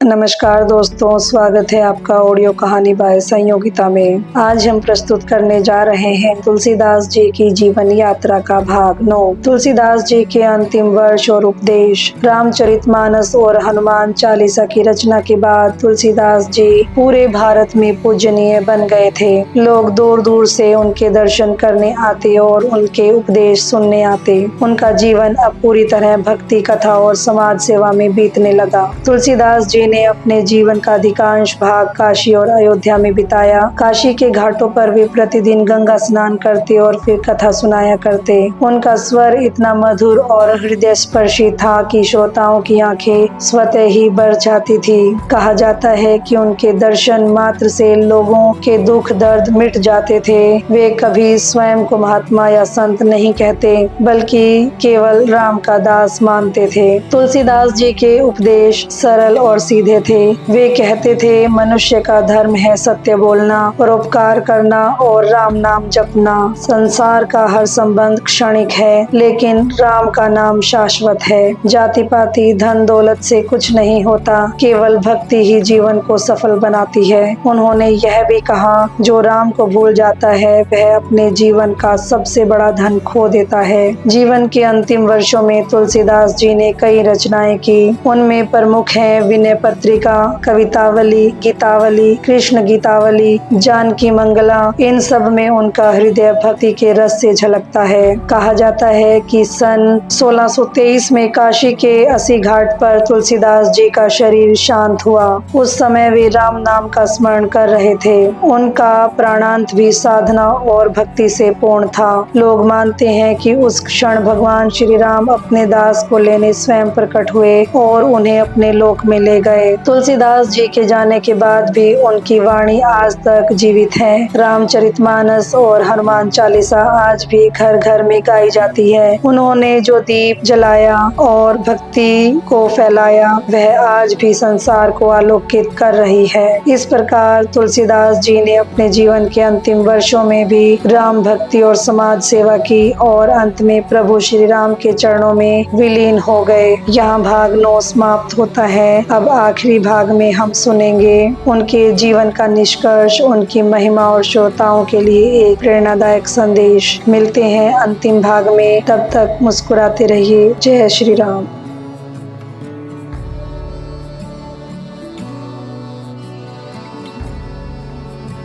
नमस्कार दोस्तों, स्वागत है आपका ऑडियो कहानी बाय संयोगिता में। आज हम प्रस्तुत करने जा रहे हैं तुलसीदास जी की जीवन यात्रा का भाग 9। तुलसीदास जी के अंतिम वर्ष और उपदेश। रामचरितमानस और हनुमान चालीसा की रचना के बाद तुलसीदास जी पूरे भारत में पूजनीय बन गए थे। लोग दूर दूर से उनके दर्शन करने आते और उनके उपदेश सुनने आते। उनका जीवन अब पूरी तरह भक्ति कथा और समाज सेवा में बीतने लगा। तुलसीदास जी ने अपने जीवन का अधिकांश भाग काशी और अयोध्या में बिताया। काशी के घाटों पर वे प्रतिदिन गंगा स्नान करते और फिर कथा सुनाया करते। उनका स्वर इतना मधुर और हृदय स्पर्शी था कि श्रोताओं की आंखें स्वतः ही भर जाती थी। कहा जाता है कि उनके दर्शन मात्र से लोगों के दुख दर्द मिट जाते थे। वे कभी स्वयं को महात्मा या संत नहीं कहते, बल्कि केवल राम का दास मानते थे। तुलसीदास जी के उपदेश सरल और सीधे थे। वे कहते थे, मनुष्य का धर्म है सत्य बोलना, परोपकार करना और राम नाम जपना। संसार का हर संबंध क्षणिक है, लेकिन राम का नाम शाश्वत है। जाति पाति धन दौलत से कुछ नहीं होता, केवल भक्ति ही जीवन को सफल बनाती है। उन्होंने यह भी कहा, जो राम को भूल जाता है वह अपने जीवन का सबसे बड़ा धन खो देता है। जीवन के अंतिम वर्षों में तुलसीदास जी ने कई रचनाएं की। उनमें प्रमुख है विनय पत्रिका, कवितावली, गीतावली, कृष्ण गीतावली, जानकी मंगला। इन सब में उनका हृदय भक्ति के रस से झलकता है। कहा जाता है कि सन 1623 में काशी के अस्सी घाट पर तुलसीदास जी का शरीर शांत हुआ। उस समय वे राम नाम का स्मरण कर रहे थे। उनका प्राणांत भी साधना और भक्ति से पूर्ण था। लोग मानते हैं कि उस क्षण भगवान श्री राम अपने दास को लेने स्वयं प्रकट हुए और उन्हें अपने लोक में ले गए। तुलसीदास जी के जाने के बाद भी उनकी वाणी आज तक जीवित है। रामचरितमानस और हनुमान चालीसा आज भी घर घर में गाई जाती है। उन्होंने जो दीप जलाया और भक्ति को फैलाया, वह आज भी संसार को आलोकित कर रही है। इस प्रकार तुलसीदास जी ने अपने जीवन के अंतिम वर्षों में भी राम भक्ति और समाज सेवा की और अंत में प्रभु श्री राम के चरणों में विलीन हो गए। यहाँ भाग 9 समाप्त होता है। अब आखिरी भाग में हम सुनेंगे उनके जीवन का निष्कर्ष, उनकी महिमा और श्रोताओं के लिए एक प्रेरणादायक संदेश। मिलते हैं अंतिम भाग में, तब तक मुस्कुराते रहिए। जय श्री राम।